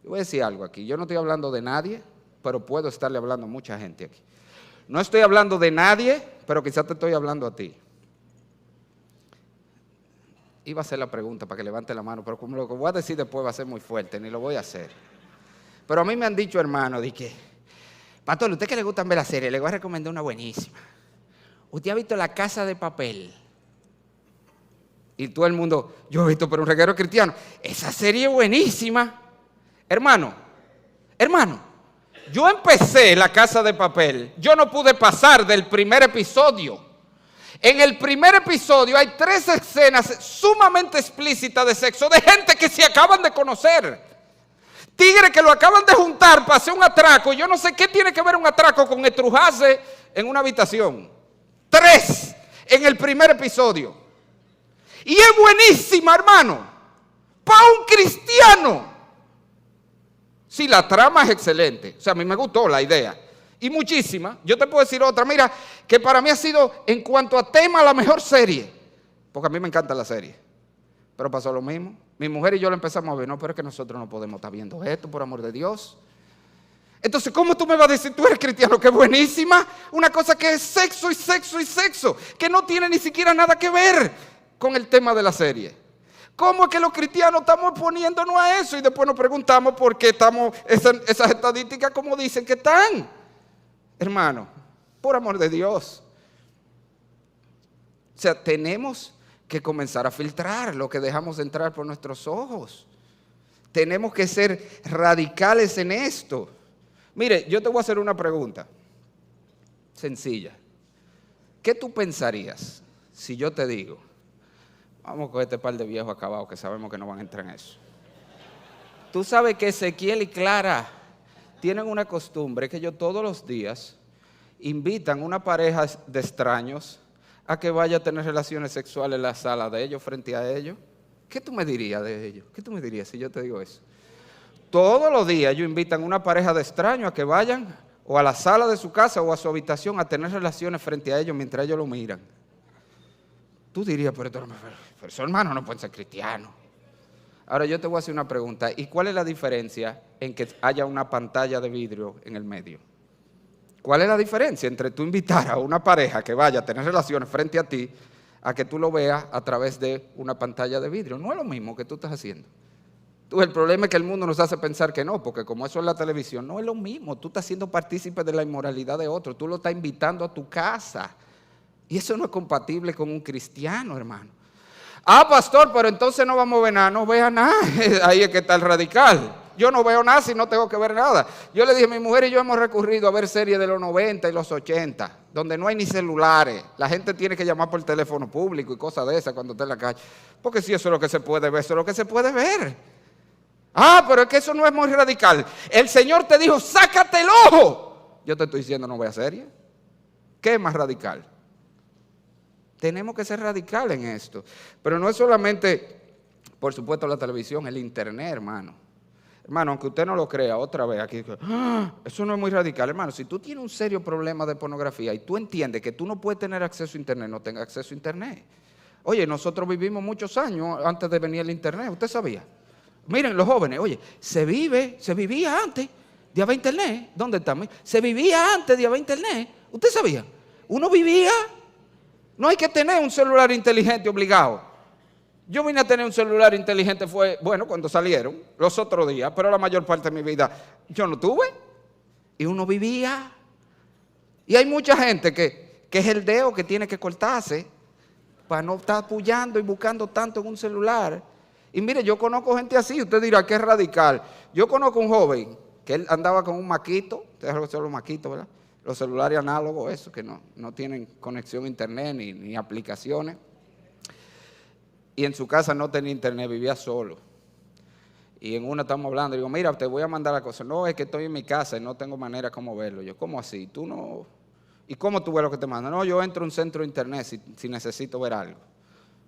Speaker 1: Yo voy a decir algo aquí. Yo no estoy hablando de nadie, pero puedo estarle hablando a mucha gente aquí. No estoy hablando de nadie, pero quizás te estoy hablando a ti. Iba a hacer la pregunta para que levante la mano, pero como lo que voy a decir después va a ser muy fuerte, ni lo voy a hacer. Pero a mí me han dicho, hermano, de que, pastor, ¿a usted que le gustan ver la serie? Le voy a recomendar una buenísima. ¿Usted ha visto La Casa de Papel? Y todo el mundo, yo he visto por un reguero cristiano, esa serie es buenísima. Hermano, yo empecé La Casa de Papel, yo no pude pasar del primer episodio. En el primer episodio hay 3 escenas sumamente explícitas de sexo de gente que se acaban de conocer. Tigres que lo acaban de juntar para hacer un atraco. Yo no sé qué tiene que ver un atraco con estrujarse en una habitación. 3 en el primer episodio. Y es buenísima, hermano. para un cristiano. Sí, la trama es excelente. O sea, a mí me gustó la idea. Y muchísima. Yo te puedo decir otra. Mira, que para mí ha sido, en cuanto a tema, la mejor serie. Porque a mí me encanta la serie. Pero pasó lo mismo. Mi mujer y yo la empezamos a ver. No, pero es que nosotros no podemos estar viendo esto, por amor de Dios. Entonces, ¿cómo tú me vas a decir, tú eres cristiano? ¡Qué buenísima! Una cosa que es sexo y sexo y sexo. Que no tiene ni siquiera nada que ver con el tema de la serie. ¿Cómo es que los cristianos estamos oponiéndonos a eso? Y después nos preguntamos por qué estamos, esas estadísticas como dicen que están. Hermano, por amor de Dios. O sea, tenemos que comenzar a filtrar lo que dejamos entrar por nuestros ojos. Tenemos que ser radicales en esto. Mire, yo te voy a hacer una pregunta sencilla. ¿Qué tú pensarías si yo te digo, vamos con este par de viejos acabados que sabemos que no van a entrar en eso? Tú sabes que Ezequiel y Clara tienen una costumbre que ellos todos los días invitan a una pareja de extraños a que vaya a tener relaciones sexuales en la sala de ellos, frente a ellos. ¿Qué tú me dirías de ellos? ¿Qué tú me dirías si yo te digo eso? Todos los días ellos invitan a una pareja de extraños a que vayan o a la sala de su casa o a su habitación a tener relaciones frente a ellos mientras ellos lo miran. Tú dirías, pero esos hermanos no pueden ser cristianos. Ahora yo te voy a hacer una pregunta. ¿Y cuál es la diferencia en que haya una pantalla de vidrio en el medio? ¿Cuál es la diferencia entre tú invitar a una pareja que vaya a tener relaciones frente a ti a que tú lo veas a través de una pantalla de vidrio? No es lo mismo que tú estás haciendo. El problema es que el mundo nos hace pensar que no, porque como eso es la televisión, no es lo mismo. Tú estás siendo partícipe de la inmoralidad de otro, tú lo estás invitando a tu casa. Y eso no es compatible con un cristiano, hermano. Ah, pastor, pero entonces no vamos a ver nada. No vea nada. Ahí es que está el radical. Yo no veo nada si no tengo que ver nada. Yo le dije, mi mujer y yo hemos recurrido a ver series de los 90 y los 80, donde no hay ni celulares. La gente tiene que llamar por teléfono público y cosas de esas cuando está en la calle. Porque si eso es lo que se puede ver, eso es lo que se puede ver. Ah, pero es que eso no es muy radical. El Señor te dijo, sácate el ojo. Yo te estoy diciendo, no vea serie. ¿Qué es más radical? Tenemos que ser radicales en esto. Pero no es solamente, por supuesto, la televisión, el internet, hermano. Hermano, aunque usted no lo crea, otra vez aquí, eso no es muy radical. Hermano, si tú tienes un serio problema de pornografía y tú entiendes que tú no puedes tener acceso a internet, no tengas acceso a internet. Oye, nosotros vivimos muchos años antes de venir el internet, ¿usted sabía? Miren, los jóvenes, oye, se vivía antes de haber internet. ¿Dónde estamos? Se vivía antes de haber internet. ¿Usted sabía? Uno vivía. No hay que tener un celular inteligente obligado. Yo vine a tener un celular inteligente cuando salieron, los otros días, pero la mayor parte de mi vida yo no tuve. Y uno vivía. Y hay mucha gente que es el dedo que tiene que cortarse para no estar apoyando y buscando tanto en un celular. Y mire, yo conozco gente así, usted dirá que es radical. Yo conozco un joven que él andaba con un maquito, ustedes saben los maquitos, ¿verdad? Los celulares análogos, eso, que no tienen conexión a internet ni aplicaciones. Y en su casa no tenía internet, vivía solo. Y en una estamos hablando, digo, mira, te voy a mandar la cosa. No, es que estoy en mi casa y no tengo manera como verlo. Yo, ¿cómo así? ¿Tú no? ¿Y cómo tú ves lo que te mandan? No, yo entro a un centro de internet si necesito ver algo.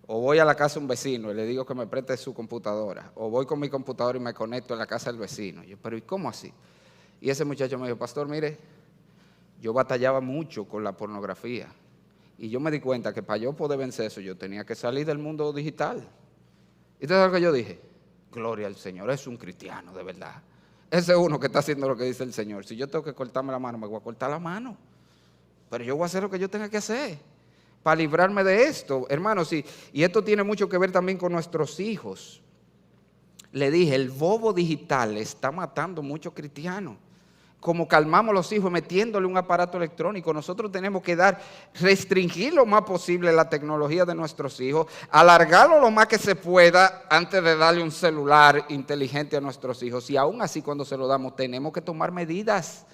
Speaker 1: O voy a la casa de un vecino y le digo que me preste su computadora. O voy con mi computadora y me conecto en la casa del vecino. Yo, pero ¿y cómo así? Y ese muchacho me dijo, pastor, mire, yo batallaba mucho con la pornografía. Y yo me di cuenta que para yo poder vencer eso, yo tenía que salir del mundo digital. ¿Y entonces lo que yo dije? Gloria al Señor, es un cristiano, de verdad. Ese es uno que está haciendo lo que dice el Señor. Si yo tengo que cortarme la mano, me voy a cortar la mano. Pero yo voy a hacer lo que yo tenga que hacer para librarme de esto, hermanos. Y esto tiene mucho que ver también con nuestros hijos. Le dije, el bobo digital está matando muchos cristianos. Como calmamos los hijos metiéndole un aparato electrónico, nosotros tenemos que restringir lo más posible la tecnología de nuestros hijos, alargarlo lo más que se pueda antes de darle un celular inteligente a nuestros hijos. Y aún así, cuando se lo damos, tenemos que tomar medidas.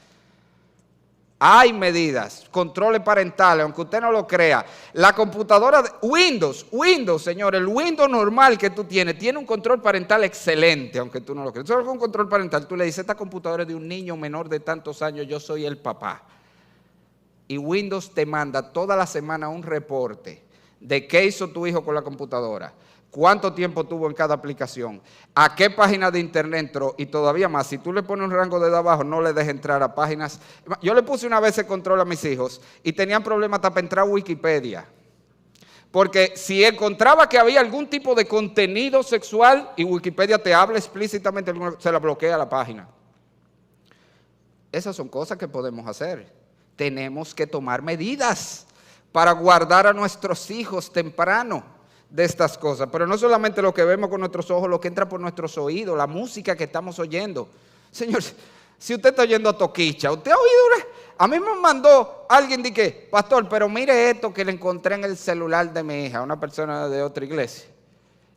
Speaker 1: Hay medidas, controles parentales, aunque usted no lo crea. La computadora de Windows, señor, el Windows normal que tú tienes, tiene un control parental excelente, aunque tú no lo creas. Solo con un control parental, tú le dices, esta computadora es de un niño menor de tantos años, yo soy el papá. Y Windows te manda toda la semana un reporte de qué hizo tu hijo con la computadora. cuánto tiempo tuvo en cada aplicación, a qué página de internet entró y todavía más. Si tú le pones un rango de abajo, no le dejes entrar a páginas. Yo le puse una vez ese control a mis hijos y tenían problemas hasta para entrar a Wikipedia. Porque si encontraba que había algún tipo de contenido sexual y Wikipedia te habla explícitamente, se la bloquea la página. Esas son cosas que podemos hacer. Tenemos que tomar medidas para guardar a nuestros hijos temprano de estas cosas. Pero no solamente lo que vemos con nuestros ojos, lo que entra por nuestros oídos, la música que estamos oyendo. Señor, si usted está oyendo a Toquicha, ¿usted ha oído? A mí me mandó alguien de que, pastor, pero mire esto que le encontré en el celular de mi hija, una persona de otra iglesia.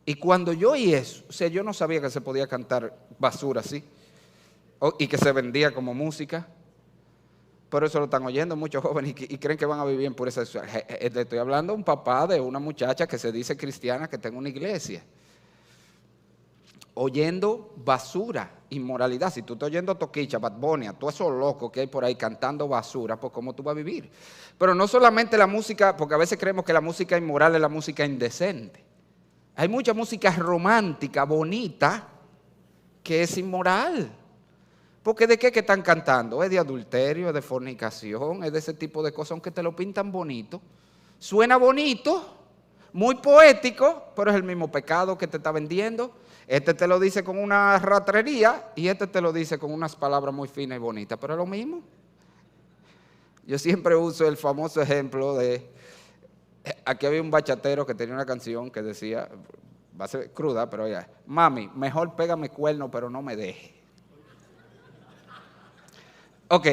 Speaker 1: Y cuando yo oí eso, o sea, yo no sabía que se podía cantar basura así, y que se vendía como música. Pero eso lo están oyendo muchos jóvenes y creen que van a vivir en pureza sexual. Le estoy hablando a un papá de una muchacha que se dice cristiana, que está en una iglesia. Oyendo basura, inmoralidad. Si tú estás oyendo Toquicha, Bad Bunny, a todos esos locos que hay por ahí cantando basura, pues ¿cómo tú vas a vivir? Pero no solamente la música, porque a veces creemos que la música inmoral es la música indecente. Hay mucha música romántica, bonita, que es inmoral. Porque ¿de qué que están cantando? Es de adulterio, es de fornicación, es de ese tipo de cosas, aunque te lo pintan bonito. Suena bonito, muy poético, pero es el mismo pecado que te está vendiendo. Este te lo dice con una ratrería y este te lo dice con unas palabras muy finas y bonitas, pero es lo mismo. Yo siempre uso el famoso ejemplo de, aquí había un bachatero que tenía una canción que decía, va a ser cruda, pero ya, mami, mejor pégame cuerno, pero no me deje. Ok,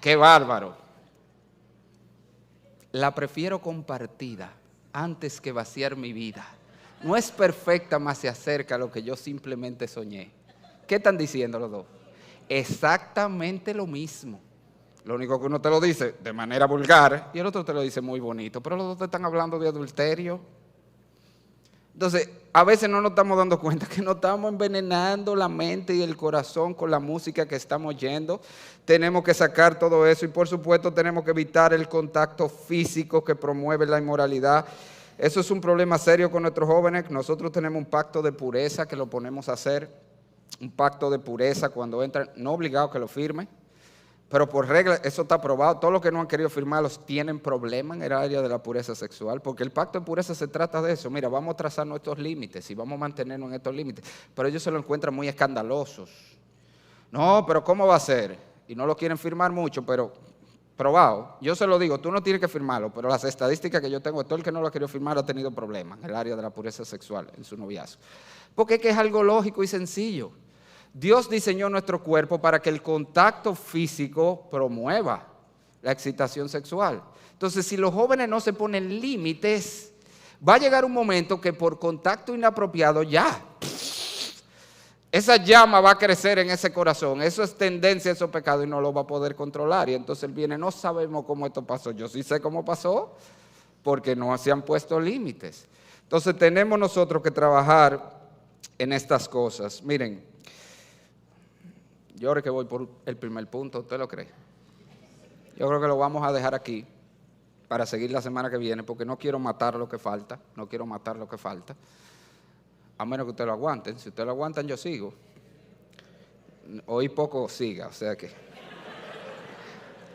Speaker 1: qué bárbaro. La prefiero compartida antes que vaciar mi vida. No es perfecta, más se acerca a lo que yo simplemente soñé. ¿Qué están diciendo los dos? Exactamente lo mismo. Lo único que uno te lo dice de manera vulgar y el otro te lo dice muy bonito, pero los dos te están hablando de adulterio. Entonces, a veces no nos estamos dando cuenta que nos estamos envenenando la mente y el corazón con la música que estamos oyendo. Tenemos que sacar todo eso y por supuesto tenemos que evitar el contacto físico que promueve la inmoralidad. Eso es un problema serio con nuestros jóvenes. Nosotros tenemos un pacto de pureza que lo ponemos a hacer. Un pacto de pureza cuando entran, no obligado que lo firmen. Pero por regla, eso está aprobado. Todos los que no han querido firmarlos tienen problemas en el área de la pureza sexual, porque el pacto de pureza se trata de eso. Mira, vamos a trazar nuestros límites y vamos a mantenernos en estos límites. Pero ellos se lo encuentran muy escandalosos. No, pero ¿cómo va a ser? Y no lo quieren firmar mucho, pero probado. Yo se lo digo, tú no tienes que firmarlo, pero las estadísticas que yo tengo, todo el que no lo ha querido firmar ha tenido problemas en el área de la pureza sexual, en su noviazgo. Porque es que es algo lógico y sencillo. Dios diseñó nuestro cuerpo para que el contacto físico promueva la excitación sexual. Entonces, si los jóvenes no se ponen límites, va a llegar un momento que por contacto inapropiado ya, esa llama va a crecer en ese corazón. Eso es tendencia, eso es pecado y no lo va a poder controlar. Y entonces él viene, no sabemos cómo esto pasó. Yo sí sé cómo pasó, porque no se han puesto límites. Entonces tenemos nosotros que trabajar en estas cosas. Miren, yo creo que voy por el primer punto, ¿usted lo cree? Yo creo que lo vamos a dejar aquí para seguir la semana que viene, porque no quiero matar lo que falta, a menos que ustedes lo aguanten. Si ustedes lo aguantan, yo sigo. Hoy poco siga, o sea que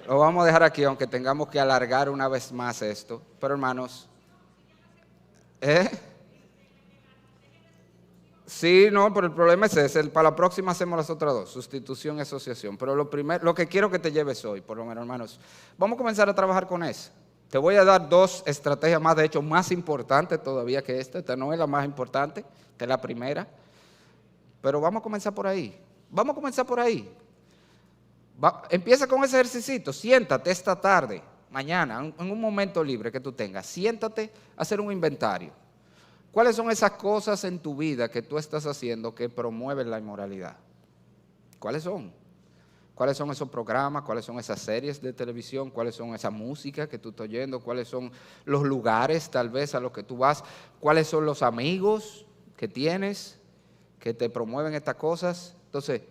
Speaker 1: lo vamos a dejar aquí, aunque tengamos que alargar una vez más esto. Pero hermanos, sí, no, pero el problema es ese. Para la próxima hacemos las otras dos, sustitución y asociación. Pero lo que quiero que te lleves hoy, por lo menos, hermanos, vamos a comenzar a trabajar con eso. Te voy a dar dos estrategias más, de hecho, más importantes todavía que esta. Esta no es la más importante, esta es la primera. Pero vamos a comenzar por ahí. Empieza con ese ejercicio. Siéntate esta tarde, mañana, en un momento libre que tú tengas. Siéntate a hacer un inventario. ¿Cuáles son esas cosas en tu vida que tú estás haciendo que promueven la inmoralidad? ¿Cuáles son? ¿Cuáles son esos programas? ¿Cuáles son esas series de televisión? ¿Cuáles son esa música que tú estás oyendo? ¿Cuáles son los lugares tal vez a los que tú vas? ¿Cuáles son los amigos que tienes que te promueven estas cosas? Entonces,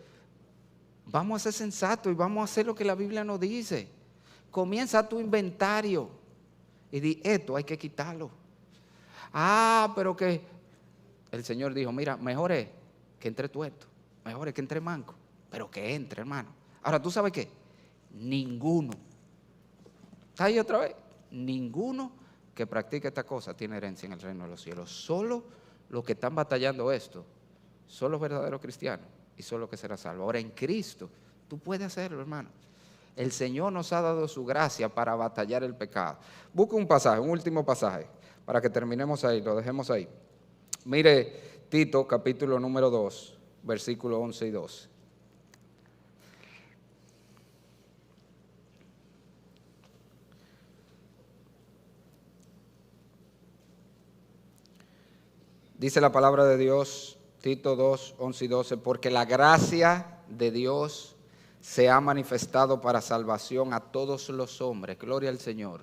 Speaker 1: vamos a ser sensatos y vamos a hacer lo que la Biblia nos dice. Comienza tu inventario y di, esto hay que quitarlo. Pero que el Señor dijo, mira, mejor es que entre tuerto, mejor es que entre manco, pero que entre, hermano. Ahora, ¿tú sabes qué? Ninguno, ¿está ahí otra vez? Ninguno que practique esta cosa tiene herencia en el reino de los cielos. Solo los que están batallando esto son los verdaderos cristianos y son los que serán salvos. Ahora, en Cristo, tú puedes hacerlo, hermano. El Señor nos ha dado su gracia para batallar el pecado. Busca un pasaje, un último pasaje, para que terminemos ahí, lo dejemos ahí. Mire Tito, capítulo número 2, versículos 11 y 12. Dice la palabra de Dios, Tito 2, 11 y 12, porque la gracia de Dios se ha manifestado para salvación a todos los hombres. Gloria al Señor.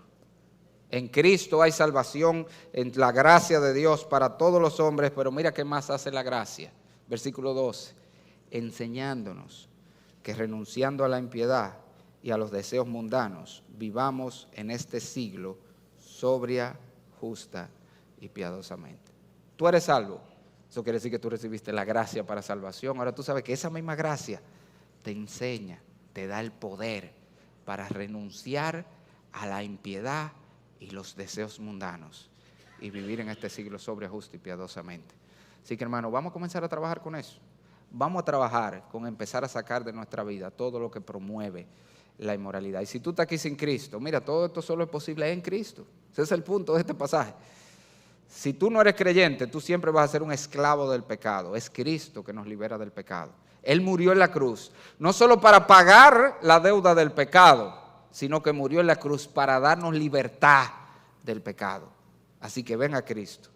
Speaker 1: En Cristo hay salvación, en la gracia de Dios para todos los hombres, pero mira qué más hace la gracia. Versículo 12, enseñándonos que renunciando a la impiedad y a los deseos mundanos, vivamos en este siglo sobria, justa y piadosamente. Tú eres salvo. Eso quiere decir que tú recibiste la gracia para salvación. Ahora tú sabes que esa misma gracia te enseña, te da el poder para renunciar a la impiedad y los deseos mundanos y vivir en este siglo sobria, justa y piadosamente. Así que, hermano, vamos a comenzar a trabajar con eso. Vamos a trabajar con empezar a sacar de nuestra vida todo lo que promueve la inmoralidad. Y si tú estás aquí sin Cristo, mira, todo esto solo es posible en Cristo. Ese es el punto de este pasaje. Si tú no eres creyente, tú siempre vas a ser un esclavo del pecado. Es Cristo que nos libera del pecado. Él murió en la cruz, no solo para pagar la deuda del pecado, sino que murió en la cruz para darnos libertad del pecado. Así que ven a Cristo,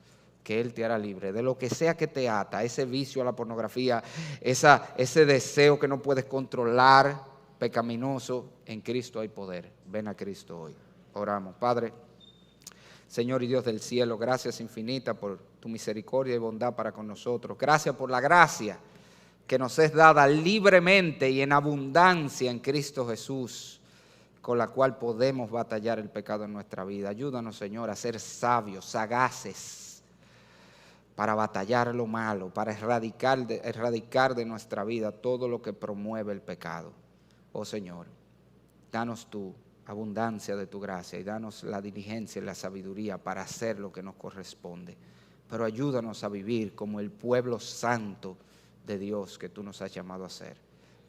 Speaker 1: que Él te hará libre de lo que sea que te ata, ese vicio a la pornografía, ese deseo que no puedes controlar, pecaminoso. En Cristo hay poder. Ven a Cristo hoy. Oramos. Padre, Señor y Dios del cielo, gracias infinitas por tu misericordia y bondad para con nosotros. Gracias por la gracia que nos es dada libremente y en abundancia en Cristo Jesús, con la cual podemos batallar el pecado en nuestra vida. Ayúdanos, Señor, a ser sabios, sagaces, para batallar lo malo, para erradicar de nuestra vida todo lo que promueve el pecado. Oh Señor, danos tu abundancia de tu gracia y danos la diligencia y la sabiduría para hacer lo que nos corresponde. Pero ayúdanos a vivir como el pueblo santo de Dios que tú nos has llamado a ser.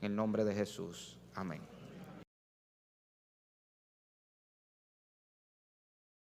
Speaker 1: En el nombre de Jesús. Amén.